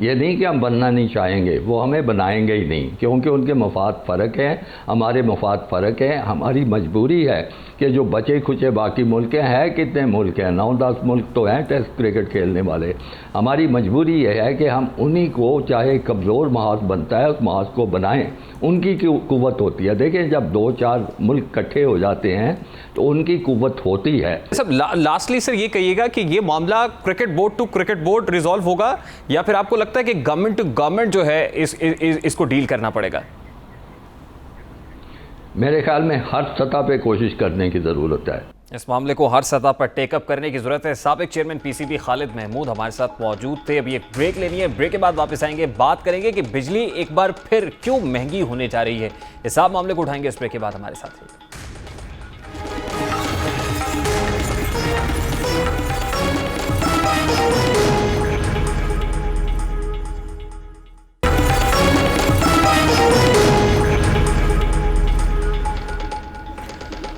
Speaker 6: ये नहीं कि हम बनना नहीं चाहेंगे, वो हमें बनाएंगे ही नहीं, क्योंकि उनके मफाद फ़र्क हैं, हमारे मफाद फ़र्क हैं। हमारी मजबूरी है कि जो बचे खुचे बाकी मुल्क हैं, कितने मुल्क हैं, 9-10 मुल्क तो हैं टेस्ट क्रिकेट खेलने वाले। हमारी मजबूरी ये है कि हम उन्हीं को, चाहे कमज़ोर महाज बनता है, उस महाज को बनाएं। उनकी कुव्वत होती है। देखें, जब 2-4 मुल्क इकट्ठे हो जाते हैं तो उनकी कुव्वत होती है।
Speaker 1: सब लास्टली सर ये कहिएगा कि ये मामला cricket board to cricket board resolve होगा, या फिर आपको लगता है कि गवर्नमेंट टू गवर्नमेंट जो है इसको डील करना पड़ेगा?
Speaker 6: मेरे ख्याल में हर सतह पे कोशिश करने की ज़रूरत है।
Speaker 1: इस मामले को हर सतह पर टेकअप करने की जरूरत है। साबिक चेयरमैन पीसीबी खालिद महमूद हमारे साथ मौजूद थे। अभी एक ब्रेक लेनी है, ब्रेक के बाद वापस आएंगे, बात करेंगे कि बिजली एक बार फिर क्यों महंगी होने जा रही है। इस सब मामले को उठाएंगे इस ब्रेक के बाद। हमारे साथ रहिए।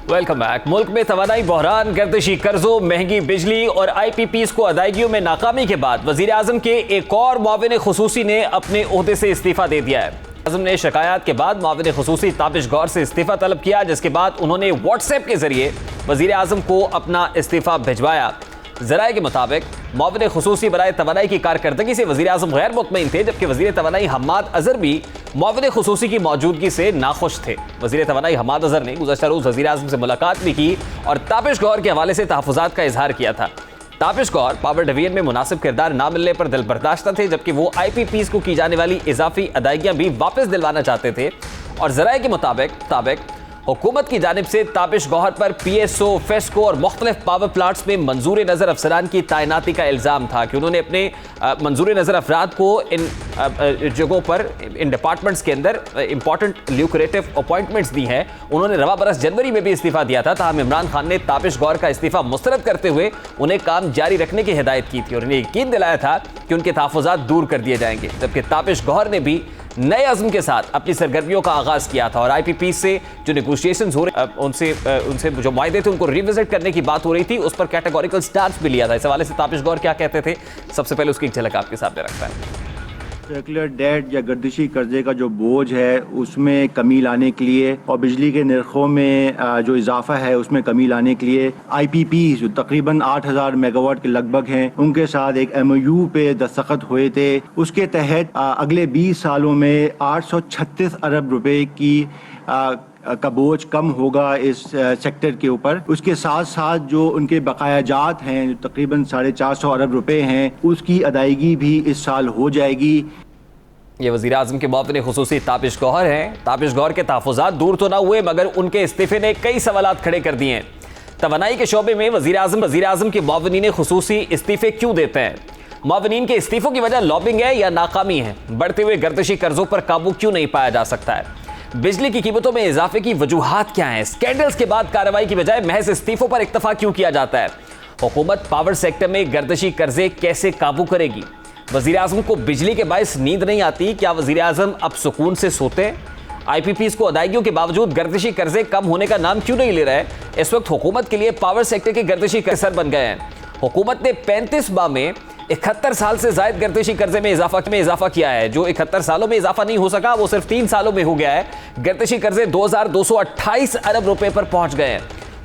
Speaker 1: Welcome back. मुल्क में तवानाई बहरान, गर्दिशी कर्जों, महंगी बिजली और IPPs को अदायगियों में नाकामी के बाद वजीर आजम के एक और मुआविन खुसूसी ने अपने ओहदे से इस्तीफा दे दिया है। आजम ने शिकायत के बाद मुआविन खुसूसी ताबिश गौर से इस्तीफा तलब किया, जिसके बाद उन्होंने व्हाट्सएप के जरिए वजीर आजम को अपना इस्तीफा भिजवाया। ज़राए के मुताबिक मुआविन खुसूसी बराए तवानाई की कारकर्दगी से वज़ीर आज़म गैर मुतमईन थे, जबकि वज़ीर तवानाई हम्माद अज़हर भी मुआविन खुसूसी की मौजूदगी से नाखुश थे। वज़ीर तवानाई हम्माद अज़हर ने गुज़श्ता रोज़ वज़ीर आज़म से मुलाकात भी की और ताबिश गौर के हवाले से तहफ़्फ़ुज़ात का इजहार किया था। ताबिश गौर पावर डिवीजन में मुनासिब किरदार ना मिलने पर दिल बर्दाश्त थे, जबकि वो IPPs को की जाने वाली इजाफी अदायगियाँ भी वापस दिलवाना चाहते थे। और ज़राए के मुताबिक हुकूमत की जानिब से ताबिश गौहर पर PSO, फेस्को और मुख्तलिफ पावर प्लांट्स में मंजूर नज़र अफसरान की तैनाती का इल्ज़ाम था कि उन्होंने अपने मंजूर नज़र अफराद को इन जगहों पर, इन डिपार्टमेंट्स के अंदर इंपॉर्टेंट ल्यूक्रेटिव अपॉइंटमेंट्स दी हैं। उन्होंने रवा बरस जनवरी में भी इस्तीफ़ा दिया था। ताहम इमरान खान ने ताबिश गौहर का इस्तीफ़ा मुस्तरद करते हुए उन्हें काम जारी रखने की हिदायत की थी और उन्हें यकीन दिलाया था कि उनके तहफ़्फ़ुज़ात दूर कर दिए जाएंगे, जबकि ताबिश गौहर ने भी नए अज़्म के साथ अपनी सरगर्मियों का आगाज किया था और IPP से जो नेगोशिएशंस हो रहे उनसे जो मुआहदे थे उनको रिविजिट करने की बात हो रही थी, उस पर कैटेगोरिकल स्टांस भी लिया था। इस हवाले से तापिश गौर क्या कहते थे, सबसे पहले उसकी एक झलक आपके सामने रखता है।
Speaker 7: सर्कुलर डेट या गर्दिशी कर्जे का जो बोझ है उसमें कमी लाने के लिए और बिजली के नरखों में जो इजाफा है उसमें कमी लाने के लिए IPP जो तकरीबन 8000 मेगावाट के लगभग हैं उनके साथ एक MOU पे दस्तखत हुए थे। उसके तहत अगले 20 सालों में 836 अरब रुपए की का बोझ कम होगा इस सेक्टर के ऊपर। उसके साथ साथ जो उनके बकायाजात हैं तकरीबन 450 अरब रुपए हैं उसकी अदायगी भी इस साल हो जाएगी।
Speaker 1: ये वज़ीर आज़म के मुआविन खुसूसी तापिश गौहर हैं। तापिश गौहर के तहफ़्फ़ुज़ात दूर तो ना हुए मगर उनके इस्तीफ़े ने कई सवालात खड़े कर दिए हैं। तवानाई के शोबे में वज़ीर आज़म के मुआविनीन खुसूसी इस्तीफ़े क्यों देते हैं? मुआविनीन के इस्तीफ़ों की वजह लॉबिंग है या नाकामी है? बढ़ते हुए गर्दिशी कर्जों पर काबू क्यों नहीं पाया जा सकता है? बिजली की कीमतों में इजाफे की वजूहात क्या हैं? स्कैंडल्स के बाद कार्रवाई की बजाय महज इस्तीफों पर इक्तफा क्यों किया जाता है? हुकूमत पावर सेक्टर में गर्दिशी कर्जे कैसे काबू करेगी? वजीर आजम को बिजली के बायस नींद नहीं आती, क्या वजीर आजम अब सुकून से सोते हैं? IPPs को अदायगियों के बावजूद गर्दिशी कर्जे कम होने का नाम क्यों नहीं ले रहे? इस वक्त हुकूमत के लिए पावर सेक्टर के गर्दिशी कर्जे बन गए हैं। हुकूमत ने 35 माह में 71 साल से जायद गर्दिशी कर्जे में इजाफा किया है। जो 71 सालों में इजाफा नहीं हो सका वो सिर्फ 3 सालों में हो गया है। गर्दिशी कर्जे 2228 अरब रुपए पर पहुंच गए हैं।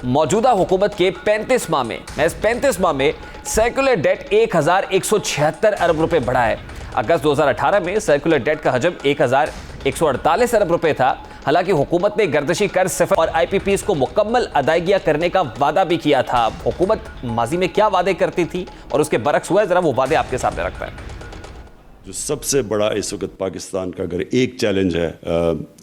Speaker 1: मौजूदा हुकूमत के 35 माह में सर्कुलर डेट 1176 अरब रुपए बढ़ा है। अगस्त 2018 में सर्कुलर डेट का हजम 1148 अरब रुपए था। हालांकि हुकूमत ने गर्दिशी कर्ज सिफर और IPPs को मुकम्मल अदायगियां करने का वादा भी किया था। हुकूमत माजी में क्या वादे करती थी और उसके बरक्स हुआ है, जरा वो वादे आपके सामने रखता है।
Speaker 8: जो सबसे बड़ा इस वक्त पाकिस्तान का अगर एक चैलेंज है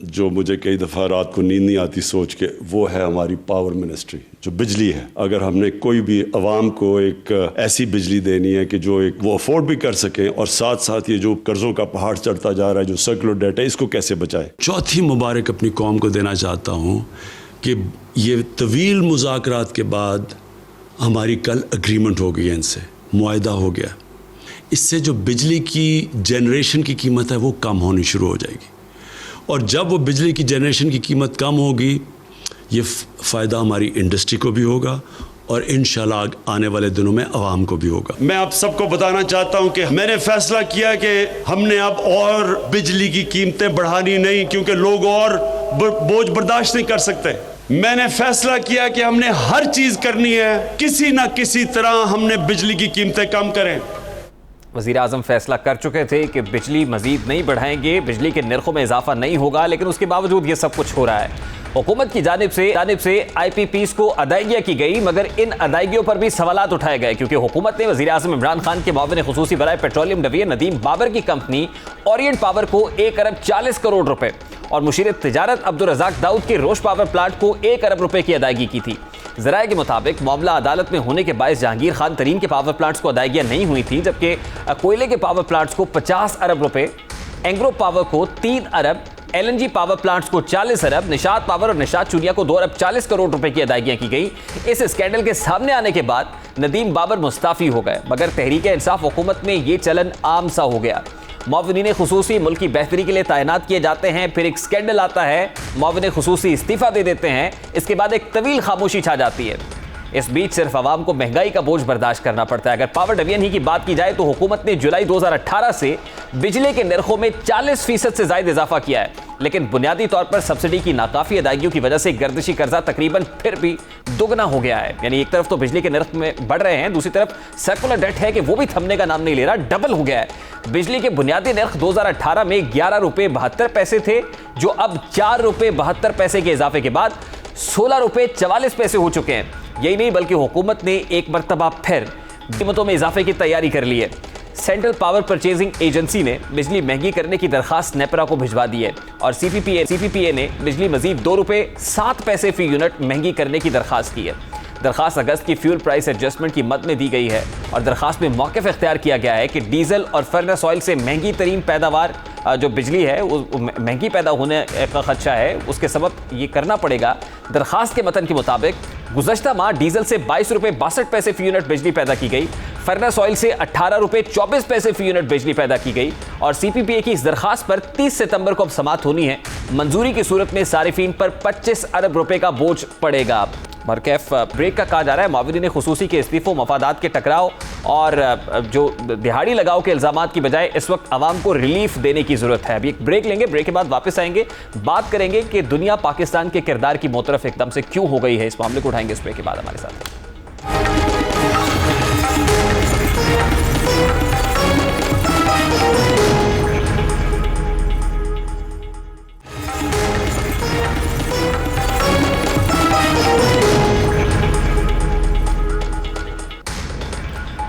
Speaker 8: जो मुझे कई दफ़ा रात को नींद नहीं आती सोच के, वो है हमारी पावर मिनिस्ट्री, जो बिजली है। अगर हमने कोई भी अवाम को एक ऐसी बिजली देनी है कि जो एक वो अफोर्ड भी कर सके और साथ साथ ये जो कर्जों का पहाड़ चढ़ता जा रहा है, जो सर्कुलर डेट है, इसको कैसे बचाए। चौथी मुबारक अपनी कौम को देना चाहता हूँ कि ये तवील मुज़ाकरात के बाद हमारी कल एग्रीमेंट हो गई है, इनसे मुआहदा हो गया। इससे जो बिजली की जनरेशन की कीमत है वो कम होनी शुरू हो जाएगी और जब वो बिजली की जनरेशन की कीमत कम होगी ये फ़ायदा हमारी इंडस्ट्री को भी होगा और इंशाल्लाह आने वाले दिनों में आवाम को भी होगा। मैं आप सबको बताना चाहता हूं कि मैंने फैसला किया कि हमने अब और बिजली की कीमतें बढ़ानी नहीं, क्योंकि लोग और बोझ बर्दाश्त नहीं कर सकते। मैंने फैसला किया कि हमने हर चीज़ करनी है, किसी ना किसी तरह हमने बिजली की कीमतें कम करें।
Speaker 1: वज़ीर आज़म फैसला कर चुके थे कि बिजली मजीद नहीं बढ़ाएंगे, बिजली के नरखों में इजाफा नहीं होगा, लेकिन उसके बावजूद ये सब कुछ हो रहा है। हुकूमत की जानिब से IPPs को अदायगियाँ की गई मगर इन अदायगियों पर भी सवालात उठाए गए, क्योंकि हुकूमत ने वज़ीर आज़म इमरान खान के मुआविन खुसूसी बराए पेट्रोलियम डिवीजन नदीम बाबर की कंपनी ओरिएंट पावर को 1 अरब 40 करोड़ रुपए और मुशीर तिजारत अब्दुल रज़ाक दाऊद के रोश पावर प्लांट को 1 अरब रुपए की अदायगी की थी। ज़राए के मुताबिक मामला अदालत में होने के बायस जहांगीर खान तरीन के पावर प्लांट्स को अदायगियाँ नहीं हुई थी, जबकि कोयले के पावर प्लांट्स को 50 अरब रुपए, एंग्रो पावर को 3 अरब, LNG पावर प्लांट्स को 40 अरब, निशात पावर और निशात चूनिया को 2 अरब 40 करोड़ रुपए की अदायगियां की गई। इस स्कैंडल के सामने आने के बाद नदीम बाबर मुस्ताफी हो गए, मगर तहरीक-ए-इंसाफ हुकूमत में ये चलन आम सा हो गया। मुआविनीन खुसूसी मुल्क की बेहतरी के लिए तैनात किए जाते हैं, फिर एक स्कैंडल आता है, मुआविन खुसूसी इस्तीफा दे देते हैं, इसके बाद एक तवील खामोशी छा जाती है। इस बीच सिर्फ आवाम को महंगाई का बोझ बर्दाश्त करना पड़ता है। अगर पावर डिवीजन ही की बात की जाए तो हुकूमत ने जुलाई 2018 से बिजली के नरखों में 40% से ज्यादा इजाफा किया है, लेकिन बुनियादी तौर पर सब्सिडी की नाकाफी अदायगियों की वजह से गर्दिशी कर्जा तकरीबन फिर भी दोगुना हो गया है। यानी एक तरफ तो बिजली के नर्ख में बढ़ रहे हैं, दूसरी तरफ सर्कुलर डेट है कि वो भी थमने का नाम नहीं ले रहा, डबल हो गया है। बिजली के बुनियादी नर्ख 2018 में 11 रुपए 72 पैसे थे, जो अब 4 रुपए 72 पैसे के इजाफे के बाद 16 रुपए 44 पैसे हो चुके हैं। यही नहीं बल्कि हुकूमत ने एक मरतबा फिर कीमतों में इजाफे की तैयारी कर ली है। सेंट्रल पावर परचेजिंग एजेंसी ने बिजली महंगी करने की दरखास्त नेपरा को भिजवा दी है और CPPA ने बिजली मजीद 2 रुपए 7 पैसे फी यूनिट महंगी करने की दरखास्त की है। दरखास्त अगस्त की फ्यूल प्राइस एडजस्टमेंट की मद में दी गई है और दरखास्त में मौक़िफ़ इख्तियार किया गया है कि डीजल और फर्नेस ऑयल से महंगी तरीन पैदावार जो बिजली है महंगी पैदा होने का खदशा है, उसके सबब ये करना पड़ेगा। दरखास्त के मतन के मुताबिक गुज़श्ता माह डीजल से 22 रुपए 62 पैसे फी यूनिट बिजली पैदा की गई, फर्नेस ऑयल से 18 रुपए 24 पैसे फी यूनिट बिजली पैदा की गई और सीपीपीए की इस दरखास्त पर 30 सितंबर को अब समाअत होनी है। मंजूरी की सूरत में सारिफीन पर 25 अरब रुपए का बोझ पड़ेगा। मरकैफ ब्रेक का कहा जा रहा है। माविरीन खुसूसी के इस्तीफों, मफादात के टकराव और जो दिहाड़ी लगाओ के इल्जामात की बजाय इस वक्त आवाम को रिलीफ देने की जरूरत है। अभी एक ब्रेक लेंगे, ब्रेक के बाद वापस आएंगे, बात करेंगे कि दुनिया पाकिस्तान के किरदार की मोतरफ एकदम से क्यों हो गई है। इस मामले को उठाएंगे इस ब्रेक के बाद हमारे साथ।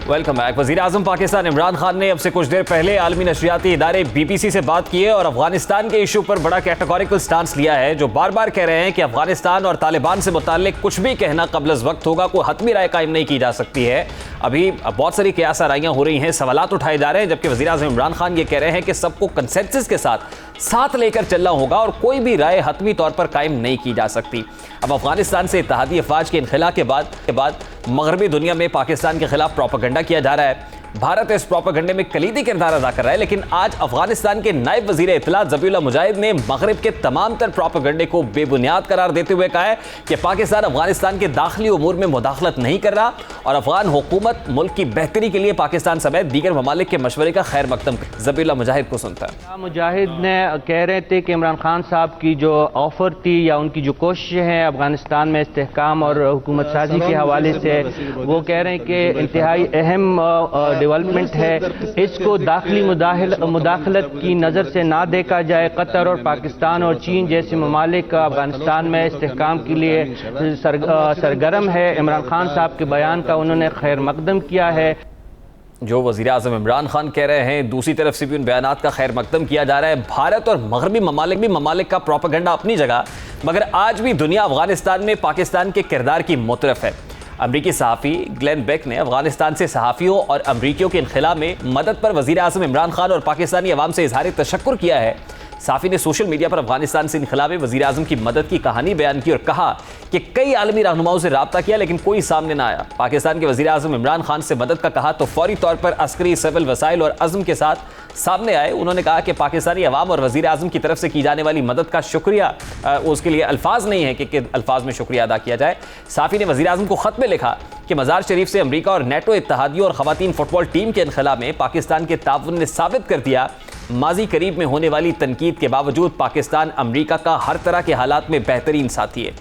Speaker 1: Welcome back. वज़ीर आज़म पाकिस्तान इमरान खान ने अब से कुछ देर पहले आलमी नशरियाती इदारे BBC से बात की है और अफगानिस्तान के इशू पर बड़ा कैटेगोरिकल स्टांस लिया है, जो बार बार कह रहे हैं कि अफगानिस्तान और तालिबान से मुताल्लिक कुछ भी कहना क़ब्ल अज़ वक्त होगा, कोई हतमी राय कायम नहीं की जा सकती है। अभी बहुत सारी क़यास आराइयाँ हो रही हैं, सवालात उठाए जा रहे हैं, जबकि वज़ीर आज़म इमरान खान ये कह रहे हैं कि सबको कंसेंसस के साथ लेकर चलना होगा और कोई भी राय हतमी तौर पर कायम नहीं की जा सकती। अब अफगानिस्तान से इत्तेहादी अफवाज के इनखला के बाद मगरबी दुनिया में पाकिस्तान के खिलाफ प्रोपेगेंडा किया जा रहा है। भारत इस प्रोपेगेंडे में कलीदी किरदार अदा कर रहा है, लेकिन आज अफगानिस्तान के नायब वजीर इत्तलात ज़बीउल्लाह मुजाहिद ने मगरिब के तमाम तर प्रोपेगेंडे को बेबुनियाद करार देते हुए कहा है कि पाकिस्तान अफगानिस्तान के दाखिली उमूर में मुदाखलत नहीं कर रहा और अफगान हुकूमत मुल्क की बेहतरी के लिए पाकिस्तान समेत दीगर ममालिक के मशवरे का खैर मकदम। ज़बीउल्लाह मुजाहिद को सुनता है।
Speaker 9: मुजाहिद ने कह रहे थे कि इमरान खान साहब की जो ऑफर थी या उनकी जो कोशिशें हैं अफगानिस्तान में इस्तेहकाम और हुकूमत साजी के हवाले से, वो कह रहे हैं कि इंतहाई अहम डेवलपमेंट है, इसको दाखिली मुदाखलत की नज़र से ना देखा जाए। कतर और पाकिस्तान और चीन जैसे ममालिक अफगानिस्तान में इस्तेहकाम के लिए सरगर्म है। इमरान खान साहब के बयान का उन्होंने खैर मकदम किया है।
Speaker 1: जो वज़ीर आज़म इमरान खान कह रहे हैं, दूसरी तरफ से भी उन बयानात का खैर मकदम किया जा रहा है। भारत और मगरबी ममालिक का प्रोपेगेंडा अपनी जगह, मगर आज भी दुनिया अफगानिस्तान में पाकिस्तान के किरदार की मुतरफ है। अमरीकी सहाफ़ी ग्लेन बेक ने अफगानिस्तान से सहाफ़ियों और अमरीकियों के इनखला में मदद पर वज़ीर आज़म इमरान खान और पाकिस्तानी अवाम से इजहार तशक्कुर किया है। सहाफ़ी ने सोशल मीडिया पर अफगानिस्तान से इनखला में वज़ीर आज़म की मदद की कहानी बयान की और कहा कि कई आलमी रहनुमाओं से रब्ता किया लेकिन कोई सामने ना आया। पाकिस्तान के वज़ीर आज़म इमरान खान से मदद का कहा तो फौरी तौर पर अस्करी सिविल वसाइल और अज़्म के साथ सामने आए। उन्होंने कहा कि पाकिस्तानी अवाम और वज़ीर आज़म की तरफ से की जाने वाली मदद का शुक्रिया, उसके लिए अल्फाज नहीं है कि अल्फाज में शुक्रिया अदा किया जाए। सहाफ़ी ने वज़ीर आज़म को ख़त में लिखा कि मज़ार शरीफ से अमरीका और नेटो इत्तेहादियों और ख़वातीन फुटबॉल टीम के इनखला में पाकिस्तान के ताउन ने साबित कर दिया, माजी करीब में होने वाली तनकीद के बावजूद पाकिस्तान अमरीका का हर तरह के हालात में बेहतरीन साथी है।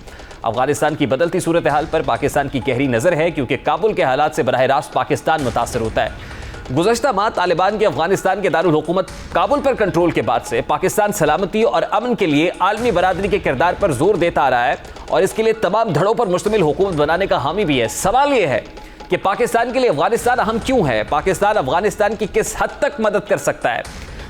Speaker 1: अफगानिस्तान की बदलती सूरत हाल पर पाकिस्तान की गहरी नज़र है, क्योंकि काबुल के हालात से बराह रास्त पाकिस्तान मुतासर होता है। गुज़श्ता माह तालिबान के अफगानिस्तान के दारुल हुकूमत काबुल पर कंट्रोल के बाद से पाकिस्तान सलामती और अमन के लिए आलमी बरादरी के किरदार पर जोर देता आ रहा है और इसके लिए तमाम धड़ों पर मुश्तमिल हुकूमत बनाने का हामी भी है। सवाल यह है कि पाकिस्तान के लिए अफगानिस्तान अहम क्यों है? पाकिस्तान अफगानिस्तान की किस हद तक मदद कर सकता है?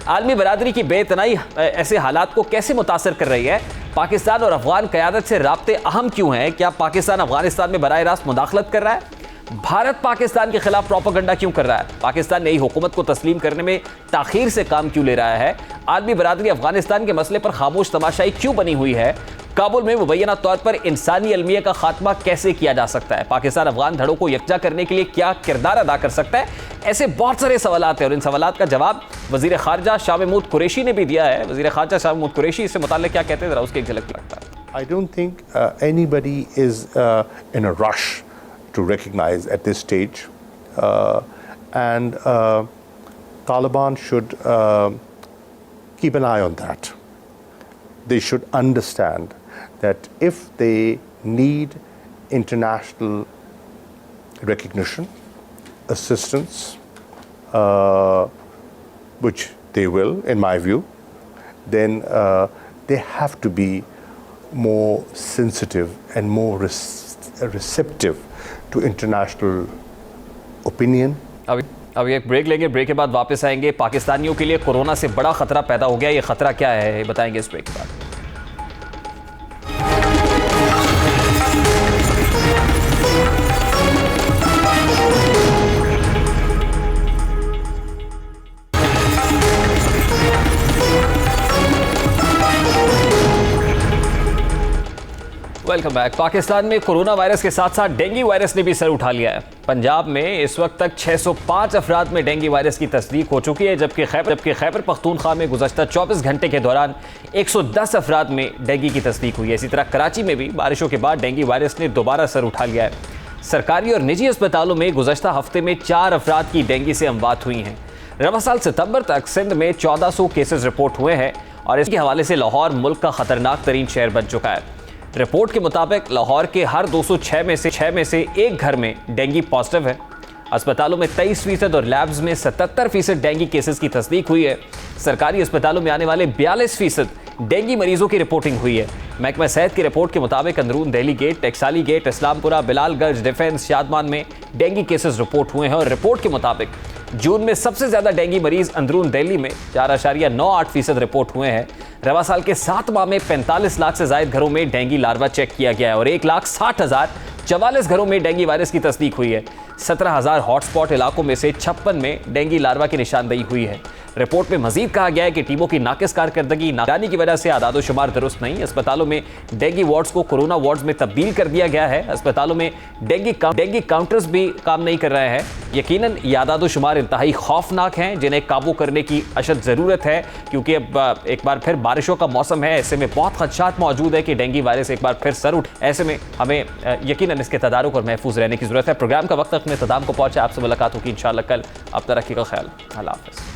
Speaker 1: आलमी बरादरी की बेतनाई ऐसे हालात को कैसे मुतासर कर रही है? पाकिस्तान और अफगान क़यादत से राब्ते अहम क्यों हैं? क्या पाकिस्तान अफगानिस्तान में बराह रास्त मुदाखलत कर रहा है? भारत पाकिस्तान के खिलाफ प्रोपेगेंडा क्यों कर रहा है? पाकिस्तान नई हुकूमत को तस्लीम करने में ताखीर से काम क्यों ले रहा है? आलमी बरादरी अफगानिस्तान के मसले पर खामोश तमाशाई क्यों बनी हुई है? काबुल में मुबैना तौर पर इंसानी अलमिया का खात्मा कैसे किया जा सकता है? पाकिस्तान अफगान धड़ों को यकजा करने के लिए क्या किरदार अदा कर सकता है? ऐसे बहुत सारे सवालात हैं और इन सवालात का जवाब वज़ीर ख़ारजा शाह महमूद कुरैशी ने भी दिया है। वज़ीर ख़ारजा शाह महमूद कुरैशी इससे मुताल्लिक़ क्या कहते हैं, ज़रा उसकी एक झलक लगता है।
Speaker 10: I don't think anybody is in a rush to recognize at this stage, and Taliban should keep an eye on that. They should understand that if they need international recognition, assistance, which they will, in my view, then they have to be more sensitive and more receptive to international opinion.
Speaker 1: अभी एक break लेंगे, break के बाद वापस आएंगे। पाकिस्तानियों के लिए कोरोना से बड़ा खतरा पैदा हो गया, ये खतरा क्या है बताएंगे इस ब्रेक के बाद। Welcome back. पाकिस्तान में कोरोना वायरस के साथ साथ डेंगू वायरस ने भी सर उठा लिया है। पंजाब में इस वक्त तक 605 अफराद में डेंगू वायरस की तस्दीक हो चुकी है, जबकि खैबर पख्तूनख्वा में गुज़श्ता 24 घंटे के दौरान 110 अफराद में डेंगू की तस्दीक हुई है। इसी तरह कराची में भी बारिशों के बाद डेंगू वायरस ने दोबारा सर उठा लिया है। सरकारी और निजी अस्पतालों में गुज़श्ता हफ्ते में 4 अफराद की डेंगू से अमवात हुई हैं। रवा साल सितंबर तक सिंध में 1400 केसेस रिपोर्ट हुए हैं और इसके हवाले से लाहौर मुल्क का खतरनाक तरीन शहर बन चुका है। रिपोर्ट के मुताबिक लाहौर के हर 206 में से एक घर में डेंगू पॉजिटिव है। अस्पतालों में 23% और लैब्स में 77% डेंगू केसेस की तस्दीक हुई है। सरकारी अस्पतालों में आने वाले 42% डेंगू मरीजों की रिपोर्टिंग हुई है। महकमा सेहत की रिपोर्ट के मुताबिक अंदरून Delhi gate, Taksali gate, Islampura, Bilalganj, defence, Shadman में डेंगू केसेस रिपोर्ट हुए हैं और रिपोर्ट के मुताबिक जून में सबसे ज्यादा डेंगू मरीज अंदरून दिल्ली में 4.98% रिपोर्ट हुए हैं। रवा साल के 7 माह में 45 लाख से ज्यादा घरों में डेंगू लार्वा चेक किया गया है और 1,60,044 घरों में डेंगू वायरस की तस्दीक हुई है। 17,000 हॉटस्पॉट इलाकों में से 56 में डेंगू लार्वा की निशानदेही हुई है। रिपोर्ट में मजीद कहा गया है कि टीमों की नाकिस कारकर्दगी नाकानी की वजह से आदादो शुमार दुरुस्त नहीं। अस्पतालों में डेंगू वार्ड्स को कोरोना वार्ड्स में तब्दील कर दिया गया है। अस्पतालों में डेंगू काउंटर्स भी काम नहीं कर रहे हैं। यकीनन ये आदादो शुमार इंतहाई खौफनाक हैं, जिन्हें काबू करने की अशद ज़रूरत है, क्योंकि अब एक बार फिर बारिशों का मौसम है। ऐसे में बहुत खदशात मौजूद है कि डेंगू वायरस एक बार फिर सर उठ। ऐसे में हमें यकीनन इसके तदारुक और महफूज रहने की ज़रूरत है। प्रोग्राम का वक्त अपने तदाम को पहुंचा। आपसे मुलाकात होगी इंशाअल्लाह कल। अपना रखिएगा ख्याल। अल्लाह हाफ़िज़।